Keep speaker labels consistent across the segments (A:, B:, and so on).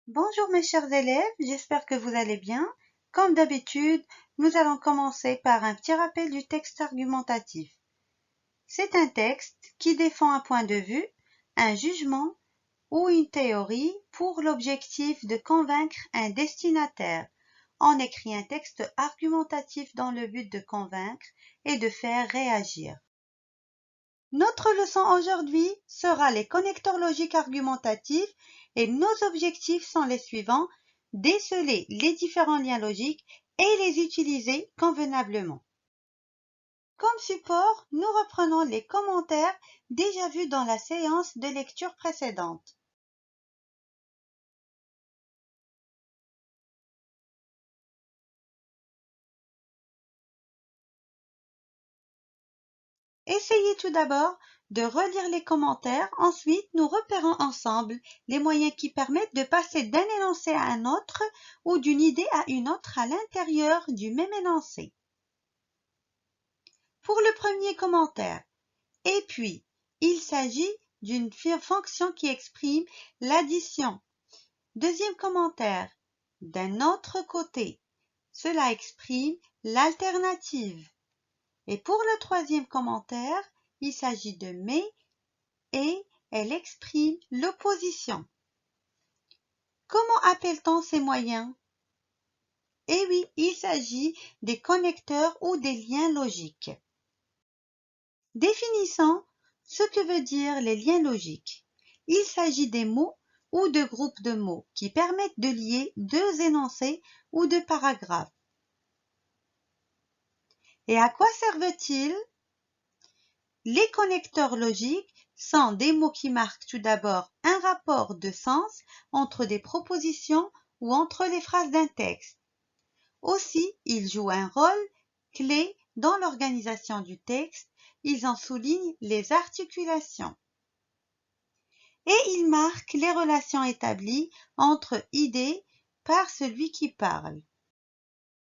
A: Bonjour mes chers élèves, j'espère que vous allez bien. Comme d'habitude, nous allons commencer par un petit rappel du texte argumentatif. C'est un texte qui défend un point de vue, un jugement ou une théorie pour l'objectif de convaincre un destinataire. On écrit un texte argumentatif dans le but de convaincre et de faire réagir. Notre leçon aujourd'hui sera les connecteurs logiques argumentatifs et nos objectifs sont les suivants: déceler les différents liens logiques et les utiliser convenablement. Comme support, nous reprenons les commentaires déjà vus dans la séance de lecture précédente. Essayez tout d'abord de relire les commentaires, ensuite nous repérons ensemble les moyens qui permettent de passer d'un énoncé à un autre ou d'une idée à une autre à l'intérieur du même énoncé. Pour le premier commentaire, et puis, il s'agit d'une fonction qui exprime l'addition. Deuxième commentaire, d'un autre côté, cela exprime l'alternative. Et pour le troisième commentaire, il s'agit de mais et elle exprime l'opposition. Comment appelle-t-on ces moyens? Eh oui, il s'agit des connecteurs ou des liens logiques. Définissons ce que veut dire les liens logiques. Il s'agit des mots ou de groupes de mots qui permettent de lier deux énoncés ou deux paragraphes. Et à quoi servent-ils? Les connecteurs logiques sont des mots qui marquent tout d'abord un rapport de sens entre des propositions ou entre les phrases d'un texte. Aussi, ils jouent un rôle clé dans l'organisation du texte, ils en soulignent les articulations. Et ils marquent les relations établies entre idées par celui qui parle.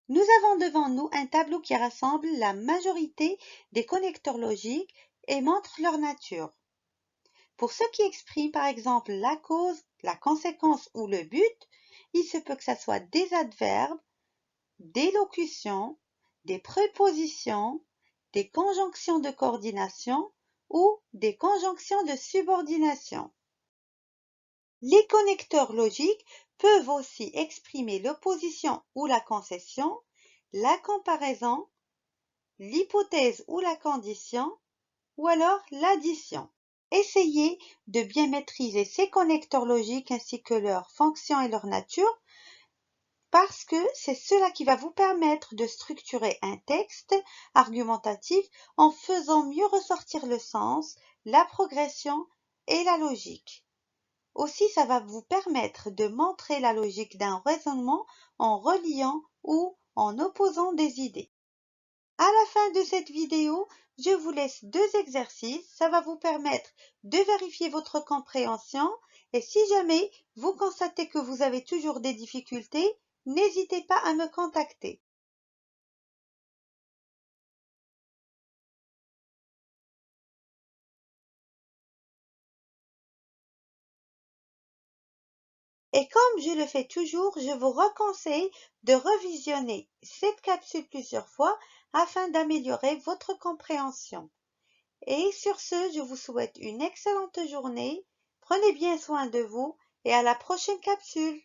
A: Nous avons devant nous un tableau qui rassemble la majorité des connecteurs logiques et montre leur nature. Pour ceux qui expriment par exemple la cause, la conséquence ou le but, il se peut que ce soit des adverbes, des locutions, des prépositions, des conjonctions de coordination ou des conjonctions de subordination. Les connecteurs logiques peuvent aussi exprimer l'opposition ou la concession, la comparaison, l'hypothèse ou la condition, ou alors l'addition. Essayez de bien maîtriser ces connecteurs logiques ainsi que leurs fonctions et leur nature, parce que c'est cela qui va vous permettre de structurer un texte argumentatif en faisant mieux ressortir le sens, la progression et la logique. Aussi, ça va vous permettre de montrer la logique d'un raisonnement en reliant ou en opposant des idées. À la fin de cette vidéo, je vous laisse deux exercices. Ça va vous permettre de vérifier votre compréhension et si jamais vous constatez que vous avez toujours des difficultés, n'hésitez pas à me contacter. Et comme je le fais toujours, je vous reconseille de revisionner cette capsule plusieurs fois afin d'améliorer votre compréhension. Et sur ce, je vous souhaite une excellente journée. Prenez bien soin de vous et à la prochaine capsule.